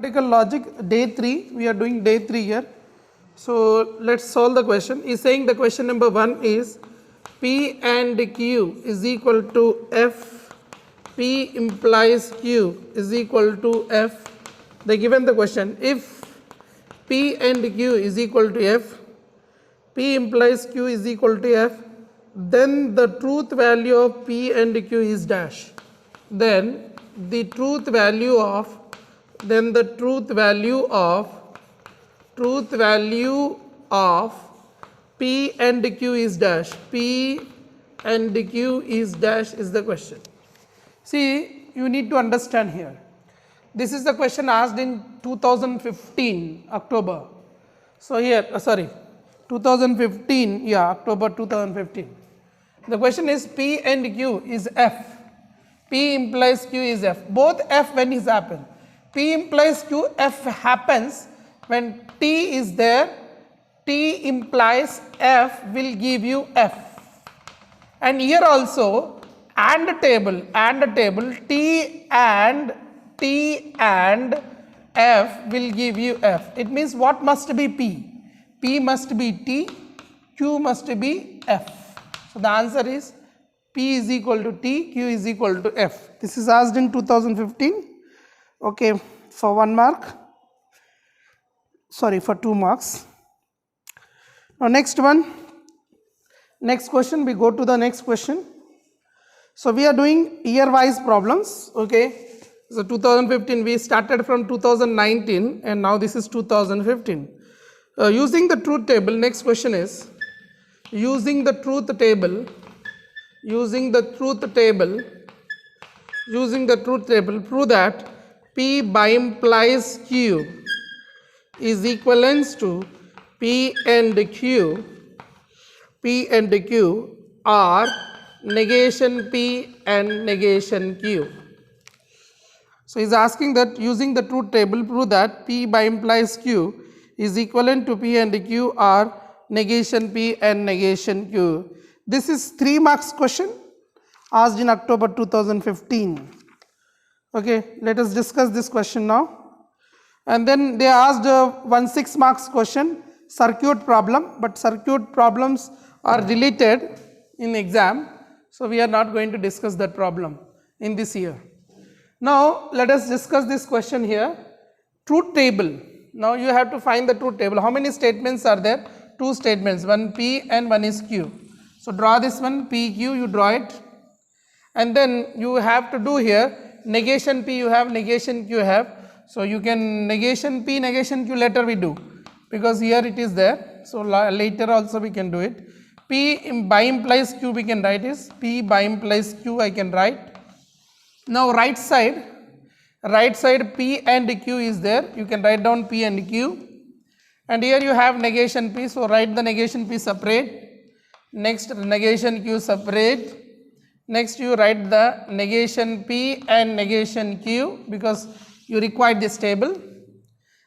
Mathematical logic day 3, we are doing day 3 here. So let's solve the question. Is saying the question number 1 is P and Q is equal to F, P implies Q is equal to F. They given the question, if P and Q is equal to F, P implies Q is equal to F, then the truth value of P and Q is dash. Then the truth value of P and Q is dash. P and Q is dash is the question. See, you need to understand here. This is the question asked in 2015 October. So here, 2015, yeah, October 2015. The question is P and Q is F. P implies Q is F. Both F when is happen. P implies Q, F happens when T is there. T implies F will give you F. And here also and table T and F will give you F. It means what must be P? P must be T, Q must be F. So the answer is P is equal to T, Q is equal to F. This is asked in 2015. Okay, for 1 mark. Sorry, for 2 marks. Now next one. Next question, we go to the next question. So we are doing year-wise problems. Okay. So 2015, we started from 2019 and now this is 2015. Using the truth table, next question is, using the truth table, prove that P by implies Q is equivalent to P and Q are negation P and negation Q. So he is asking that using the truth table, prove that P by implies Q is equivalent to P and Q are negation P and negation Q. This is 3 marks question asked in October 2015. Okay, let us discuss this question now. And then they asked 1 6 marks question, circuit problem, but circuit problems are deleted in exam. So we are not going to discuss that problem in this year. Now let us discuss this question here. Truth table. Now you have to find the truth table. How many statements are there? 2 statements, one P and one is Q. So draw this one, P, Q, you draw it. And then you have to do here, negation P you have, negation Q you have. So you can negation P, negation Q later we do, because here it is there. So later also we can do it. P by implies Q we can write is, P by implies Q I can write. Now right side P and Q is there, you can write down P and Q. And here you have negation P, so write the negation P separate. Next negation Q separate. Next you write the negation P and negation Q, because you require this table.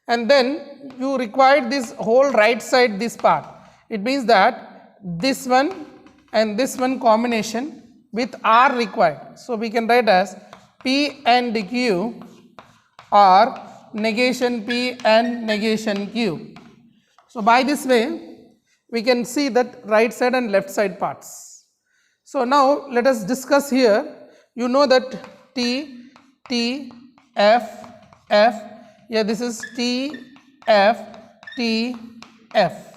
And then you require this whole right side, this part. It means that this one and this one combination with R required. So we can write as P and Q are negation P and negation Q. So by this way we can see that right side and left side parts. So now let us discuss here. You know that T, F, yeah, this is T, F, T, F.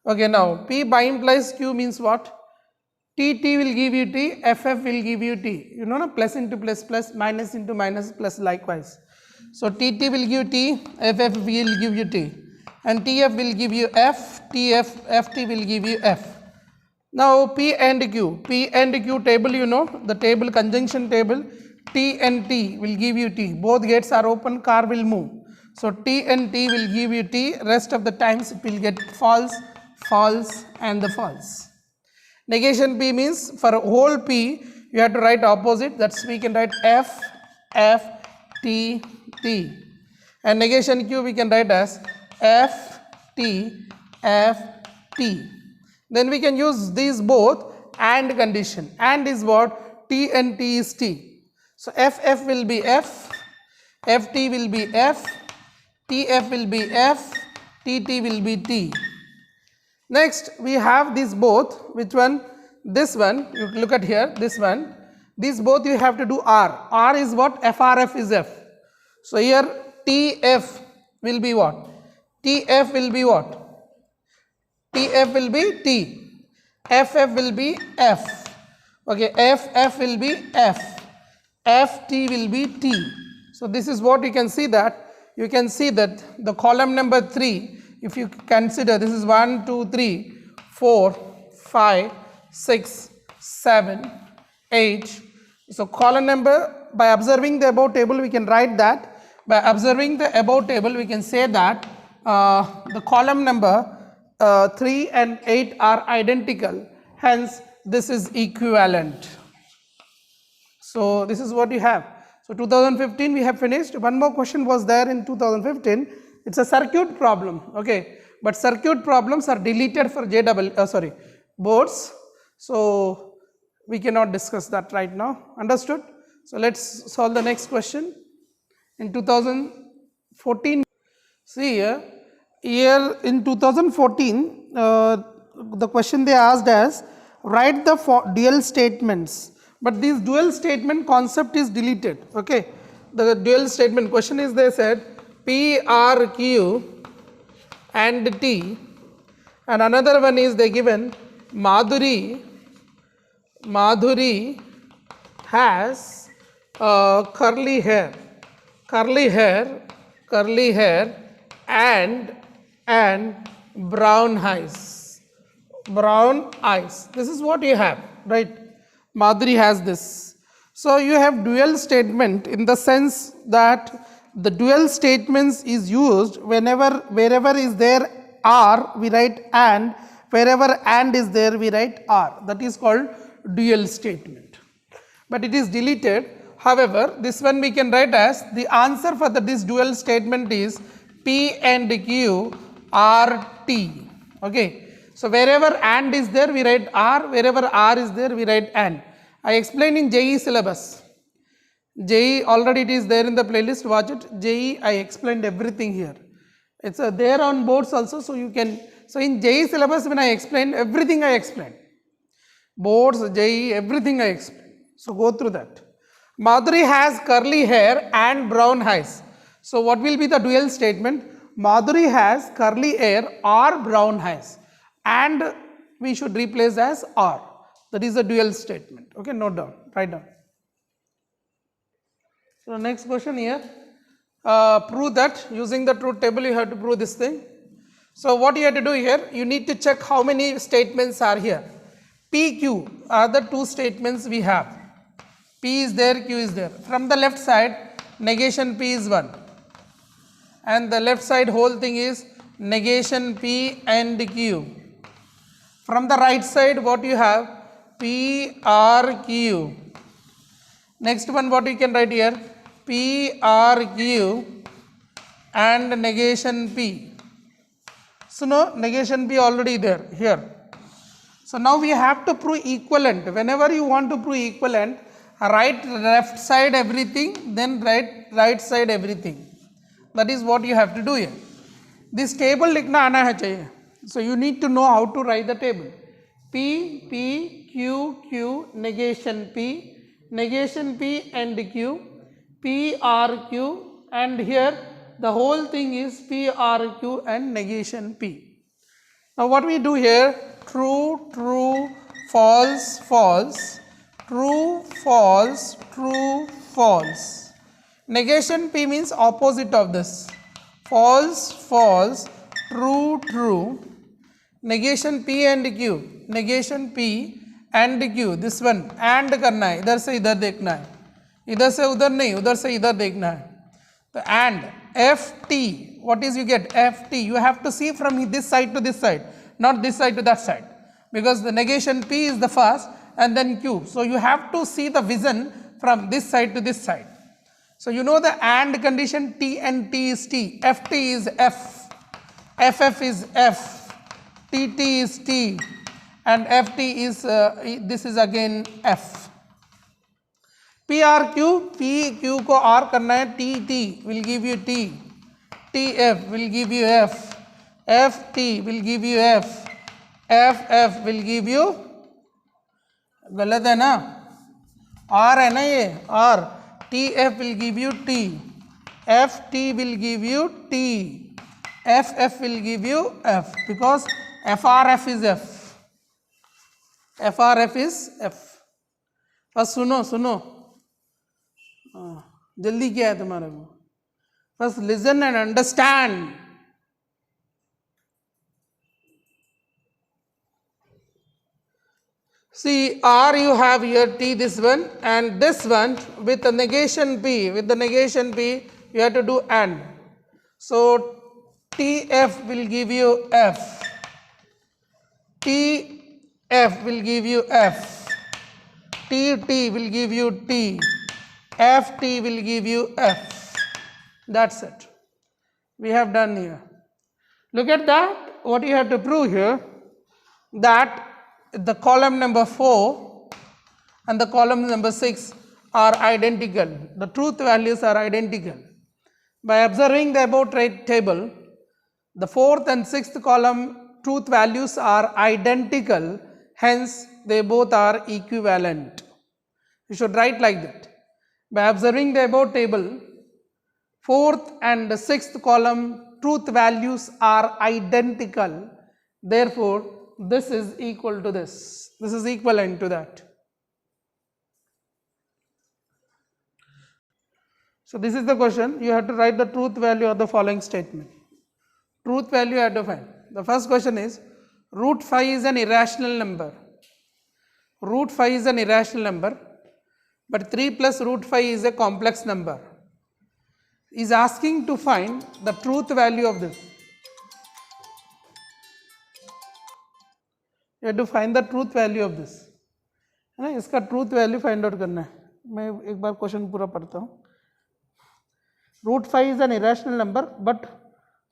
Okay, now P by implies Q means what? T will give you T, F will give you T. You know, plus into plus, plus, minus into minus, plus likewise. So T will give T, F will give you T. And TF will give you F, FT will give you F. Now P and Q table, you know, the table, conjunction table, T and T will give you T. Both gates are open, car will move. So T and T will give you T, rest of the times it will get false, false and the false. Negation P means for a whole P you have to write opposite, that's we can write F, T. And negation Q we can write as F, T. Then we can use these both and condition. And is what? T and T is T. So F will be F, FT will be F, TF will be F, TT will be T. Next we have these both, which one? This one, you look at here, this one, these both you have to do R. R is what? FRF is F. So here TF will be what? TF will be what? TF will be T. FF will be F. Okay, FF will be F. FT will be T. So this is what you can see that. You can see that the column number 3, if you consider, this is 1, 2, 3, 4, 5, 6, 7, 8. So column number, by observing the above table, we can write that. By observing the above table, we can say that the column number 3 and 8 are identical. Hence, this is equivalent. So this is what you have. So 2015 we have finished. One more question was there in 2015. It's a circuit problem. Okay, but circuit problems are deleted for boards. So we cannot discuss that right now. Understood? So let's solve the next question. In 2014, see here in 2014, the question they asked as write the dual statements. But this dual statement concept is deleted. Okay, the dual statement question is, they said P, R, Q and T, and another one is they given Madhuri has curly hair and brown eyes. This is what you have, right? Madhuri has this. So you have dual statement in the sense that the dual statements is used wherever is there R, we write and, wherever and is there we write R. That is called dual statement. But it is deleted. However, this one we can write as the answer for this dual statement is P and Q are T. Okay. So wherever and is there we write R, wherever R is there we write and. I explained in JEE syllabus. JEE already it is there in the playlist, watch it. JEE I explained everything here. It's there on boards also, so you can. So in JEE syllabus when I explained everything, I explained. Boards, JEE, everything I explained. So go through that. Madhuri has curly hair and brown eyes. So what will be the dual statement? Madhuri has curly hair or brown eyes, and we should replace as or. That is a dual statement. Okay, note down, write down. So next question here, prove that using the truth table you have to prove this thing. So what you have to do here, you need to check how many statements are here. P, Q are the two statements we have. P is there, Q is there. From the left side, negation P is 1. And the left side whole thing is negation P and Q. From the right side, what you have? P, R, Q. Next one, what you can write here? P, R, Q and negation P. So no, negation P already there here. So now we have to prove equivalent. Whenever you want to prove equivalent, write left side everything, then write right side everything. That is what you have to do here. This table likhna aana hai chahiye. So you need to know how to write the table. P, P, Q, Q, negation P and Q, P, R, Q, and here the whole thing is P, R, Q and negation P. Now what we do here, true, true, false, false, true, false, true, false. Negation P means opposite of this. False, false, true, true. Negation P and Q. Negation P and Q. This one and करना है, इधर से इधर देखना है, इधर से उधर नहीं, उधर से इधर देखना है. तो and FT, what is you get? FT, you have to see from this side to this side, not this side to that side, because the negation P is the first and then Q. So you have to see the vision from this side to this side. So you know the AND condition, T and T is T, FT is F, FF is F, TT is T and FT is, this is again F. PRQ, P, Q को R करना है, T, T will give you T, FTF will give you F, FT will give you F, FF will give you, गलत है ना, R है ना ये R, TF will give you T, FT will give you T, FF will give you F, because FRF is F, FRF is F. बस सुनो सुनो, जल्दी क्या है तुम्हारे को, बस listen and understand. See, R you have here T, this one, and this one with the negation P. With the negation P, you have to do AND. So, TF will give you F. TF will give you F. TT will give you T. FT will give you F. That's it. We have done here. Look at that. What you have to prove here, that the column number 4 and the column number 6 are identical. The truth values are identical. By observing the above table, the 4th and 6th column truth values are identical, hence they both are equivalent. You should write like that. By observing the above table, 4th and 6th column truth values are identical, therefore this is equal to this. This is equivalent to that. So this is the question. You have to write the truth value of the following statement. Truth value you have to find. The first question is, root 5 is an irrational number. Root 5 is an irrational number, but 3 plus root 5 is a complex number. He is asking to find the truth value of this. You have to find the truth value of this, है ना, इसका truth value find out करना है. मैं एक बार question पूरा पढ़ता हूँ. Root 5 is an irrational number, but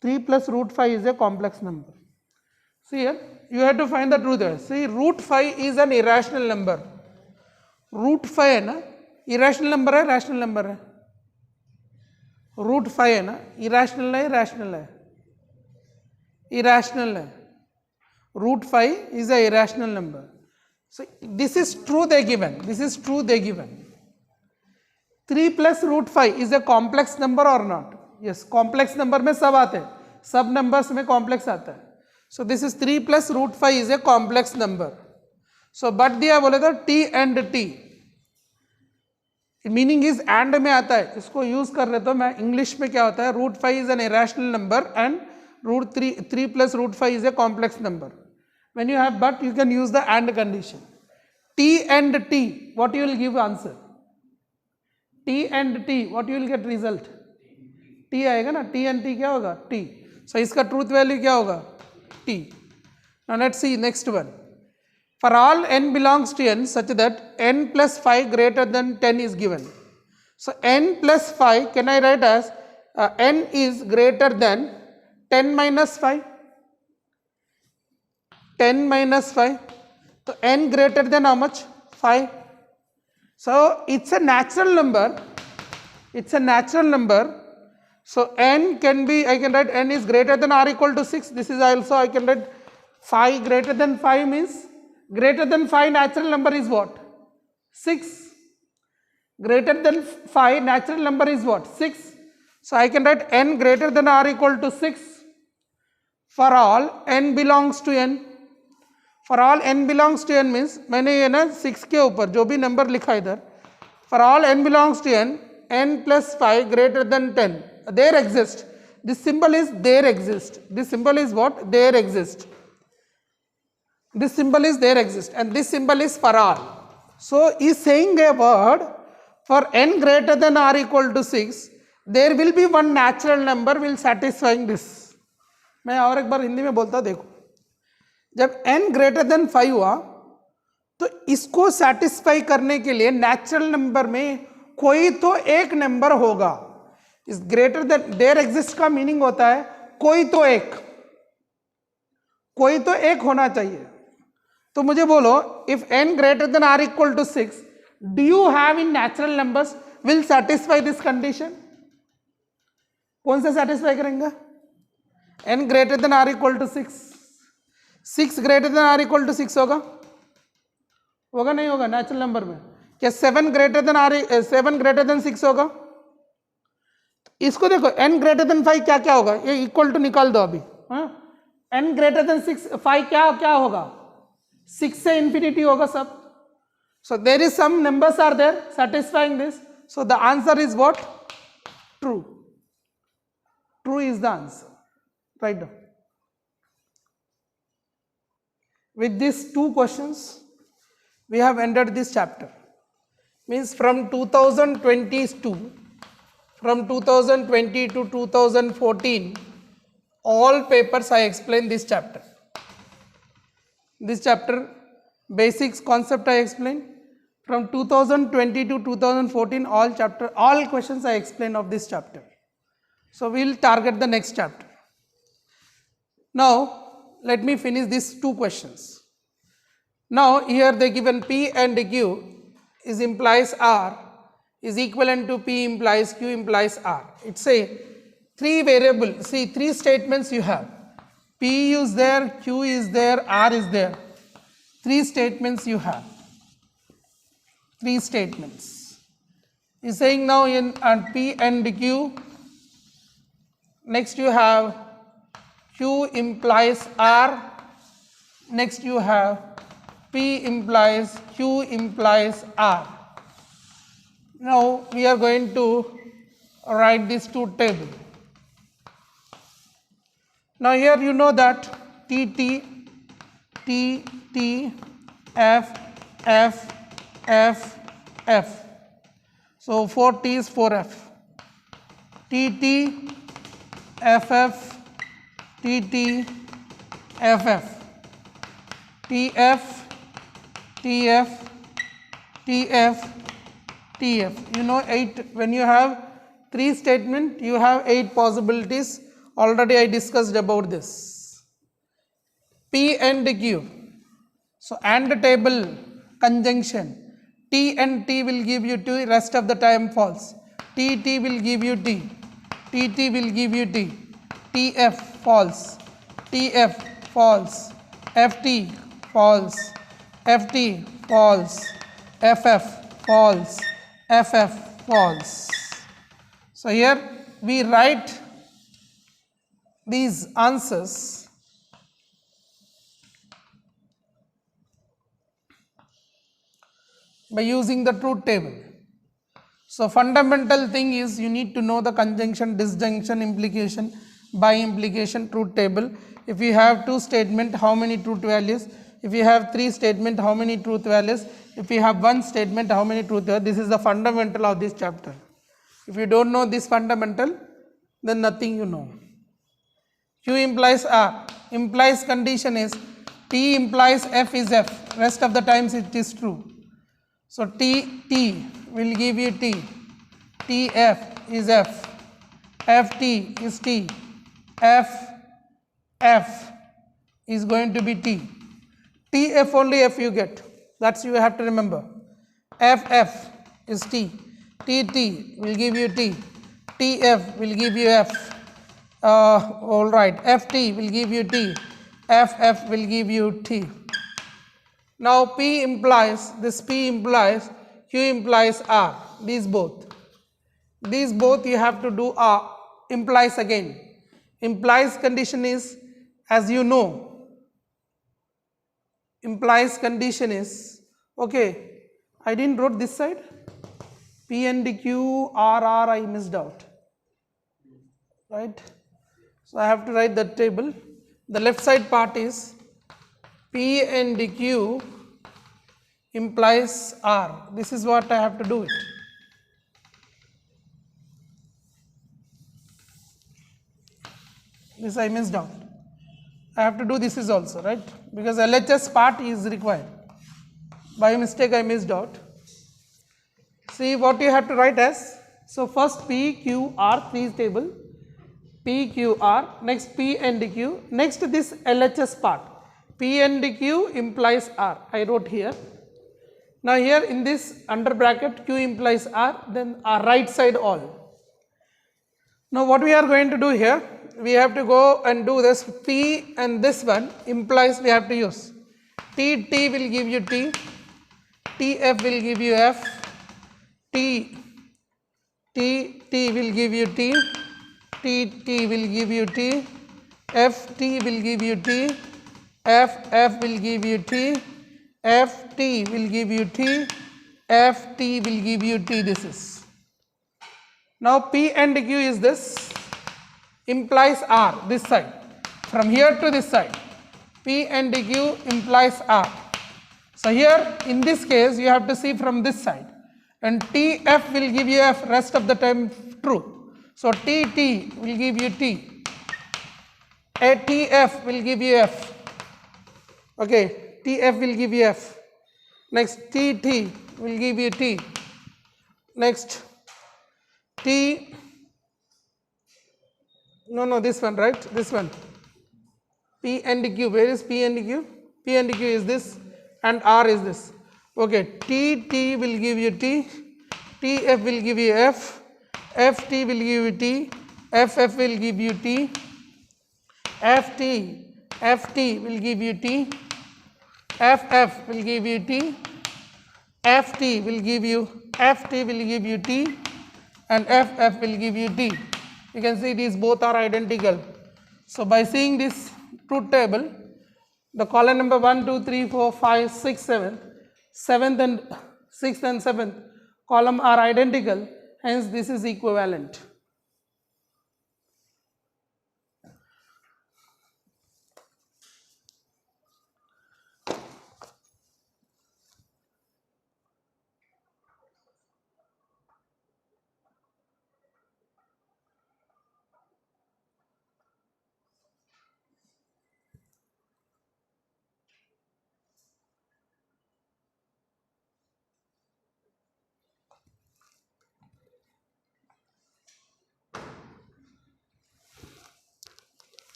3 plus root 5 is a complex number. See here, you have to find the truth value. See, root 5 is an irrational number. Root 5 है ना, irrational number है, rational number है. Root 5 है ना, irrational है, rational है, irrational है. Root 5 is a irrational number. So this is true they given. This is true they given. 3 plus root 5 is a complex number or not? Yes, complex number में सब आते हैं. सब numbers में complex आता है. So this is 3 plus root 5 is a complex number. So but दिया बोले तो T and T. Meaning is and में आता है. इसको use कर रहे तो मैं English में क्या होता है? Root 5 is an irrational number and root 3 plus root 5 is a complex number. When you have but, you can use the and condition. T and T, what you will give answer? T and T, what you will get result? T आएगा ना, T and T क्या होगा? T. So इसका truth value क्या होगा? T. Now let's see next one. For all n belongs to n such that n plus 5 greater than 10 is given. So n plus 5 can I write as n is greater than 10 minus 5. 10 minus 5. So n greater than how much? 5. So it's a natural number. It's a natural number. So n can be, I can write n is greater than or equal to 6. This is also I can write 5 greater than 5 means greater than 5 natural number is what? 6. Greater than 5 natural number is what? 6. So I can write n greater than or equal to 6 for all n belongs to n. For all n belongs to n means मैंने ये ना 6 के ऊपर जो भी number लिखा इधर, for all n belongs to n, n plus 5 greater than 10, there exist. This symbol is there exist. This symbol is what? There exist. This symbol is there exist and this symbol is for all. So is saying a word for n greater than or equal to 6, there will be one natural number will satisfying this. मैं और एक बार हिंदी में बोलता देखो, जब n greater than 5 हुआ तो इसको satisfy करने के लिए natural number में कोई तो एक number होगा. इस greater than there exist का meaning होता है कोई तो एक होना चाहिए. तो मुझे बोलो if n greater than or equal to 6, do you have in natural numbers will satisfy this condition? कौन सा सेटिस्फाई करेंगे? n greater than or equal to 6, 6 greater than or equal to 6 होगा, होगा नहीं होगा नेचुरल नंबर में? क्या 7 greater than or 7 greater than 6 होगा? इसको देखो n ग्रेटर देन 5 क्या क्या होगा, ये इक्वल टू निकाल दो अभी। n ग्रेटर देन 6 5 क्या क्या होगा? 6 से इंफिनिटी होगा सब। So there is some numbers are there satisfying this. So the answer is what? True. True is the answer. Right down. With these two questions, we have ended this chapter. Means from 2022, from 2020 to 2014, all papers I explained this chapter. This chapter, basics concept I explained. From 2020 to 2014, all questions I explained of this chapter. So we will target the next chapter. Now let me finish these two questions. Now here they given P and Q is implies R is equivalent to P implies Q implies R. It's a three variable, see three statements you have. P is there, Q is there, R is there. Three statements you have. Three statements. Is saying now in P and Q. Next you have Q implies R. Next you have P implies Q implies R. Now we are going to write these two tables. Now here you know that T, F, F, F, F. So 4 T is 4F. T, FF, TT, FF. TF, TF, TF, TF. You know 8, when you have 3 statements, you have 8 possibilities. Already I discussed about this. P and Q. So AND table conjunction. T and T will give you T, rest of the time false. T will give you T. TT will give you T. TF false. TF false. FT false. FT false. FF false. FF false. So here we write these answers by using the truth table. So fundamental thing is you need to know the conjunction, disjunction, implication, by implication, truth table. If you have 2 statements, how many truth values? If you have 3 statements, how many truth values? If you have 1 statement, how many truth values? This is the fundamental of this chapter. If you don't know this fundamental, then nothing you know. Q implies R. Implies condition is T implies F is F. Rest of the times it is true. So T will give you T. TF is F. FT is T. F is going to be T. TF only F you get. That's you have to remember. FF is T. TT will give you T. TF will give you F. All right. FT will give you T. FF will give you T. Now P implies, this P implies, Q implies R. These both you have to do implies again. Implies condition is, as you know, implies condition is, okay, I didn't wrote this side. P and Q, R, I missed out, right? So I have to write that table. The left side part is P and Q implies R. This is what I have to do it. This I missed out. I have to do this is also, right? Because LHS part is required. By mistake I missed out. See what you have to write as. So first P, Q, R, 3 table. P, Q, R. Next P and Q. Next this LHS part. P and Q implies R. I wrote here. Now here in this under bracket Q implies R, then R right side all. Now what we are going to do here, we have to go and do this P, and this one implies we have to use T will give you T, TF will give you F, T will give you T, T will give you T, FT will give you T, FF will give you T, FT will give you T, FT will give you T. This is. Now P and Q is this, implies R, this side, from here to this side, P and Q implies R. So here in this case you have to see from this side, and TF will give you F, rest of the time true. So TT will give you T, TF will give you F, okay, TF will give you F, next TT will give you T, next T, no, this one, right, this one, P and Q, where is P and Q? P and Q is this, and R is this, okay, TT will give you T, TF will give you F, FT will give you T, FF will give you T, FT will give you T, FF will give you T, FT will give you T, and FF will give you T. You can see these both are identical. So by seeing this truth table, the column number 1, 2, 3, 4, 5, 6, 7, 7th and 6th and 7th column are identical, hence this is equivalent.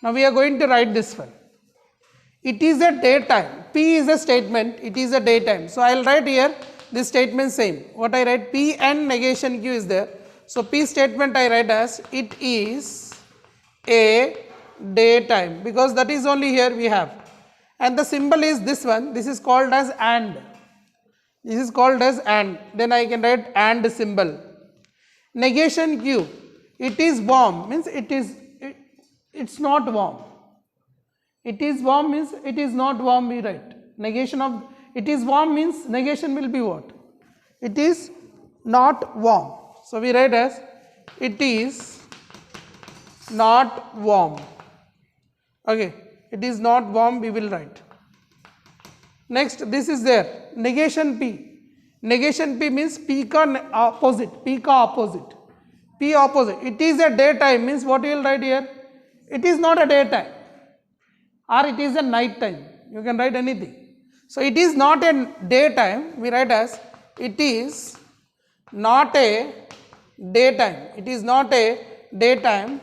Now we are going to write this one. It is a daytime. P is a statement. It is a daytime. So I will write here this statement same. What I write, P and negation Q is there. So P statement I write as it is a daytime, because that is only here we have. And the symbol is this one. This is called as and. This is called as and. Then I can write and symbol. Negation Q. It is warm means it's not warm. It is warm means it is not warm, we write. Negation of it is warm means negation will be what? It is not warm. So we write as it is not warm. Okay, it is not warm, we will write. Next, this is there. Negation P. Negation P means P ka opposite. P ka opposite. P opposite. It is a daytime means what you will write here? It is not a daytime, or it is a night time. You can write anything. So it is not a daytime. We write as it is not a daytime. It is not a daytime.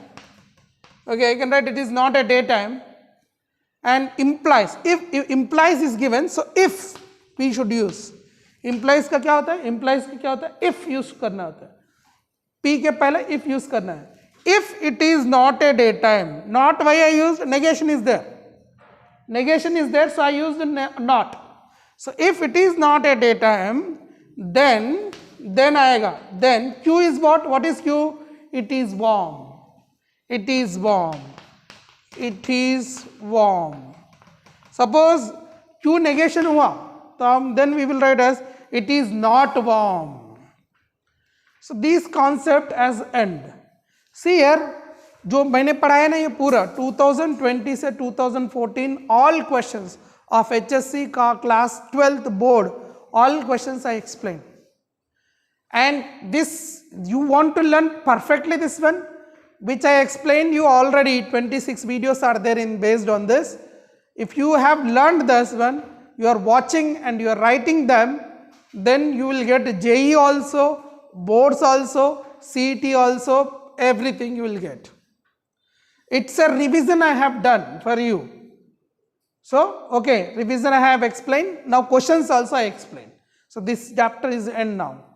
Okay, I can write it is not a daytime. And implies. If implies is given, so if we should use. Implies का क्या होता है? Implies का क्या होता है? If use करना होता है. P के पहले if use करना है. If it is not a daytime, not why I used negation is there. Negation is there, so I used not. So if it is not a daytime, then आएगा. Then Q is what? What is Q? It is warm. It is warm. It is warm. Suppose Q negation हुआ, then we will write as it is not warm. So these concept as end. See here, जो मैंने पढ़ाया ना ये पूरा 2020 से 2014 all questions of HSC का class 12th board, all questions I explained. And this you want to learn perfectly this one, which I explained you already. 26 videos are there in based on this. If you have learned this one, you are watching and you are writing them, then you will get JEE also, boards also, CET also, everything you will get. It's a revision I have done for you. So, okay, revision I have explained. Now questions also I explained. So this chapter is end now.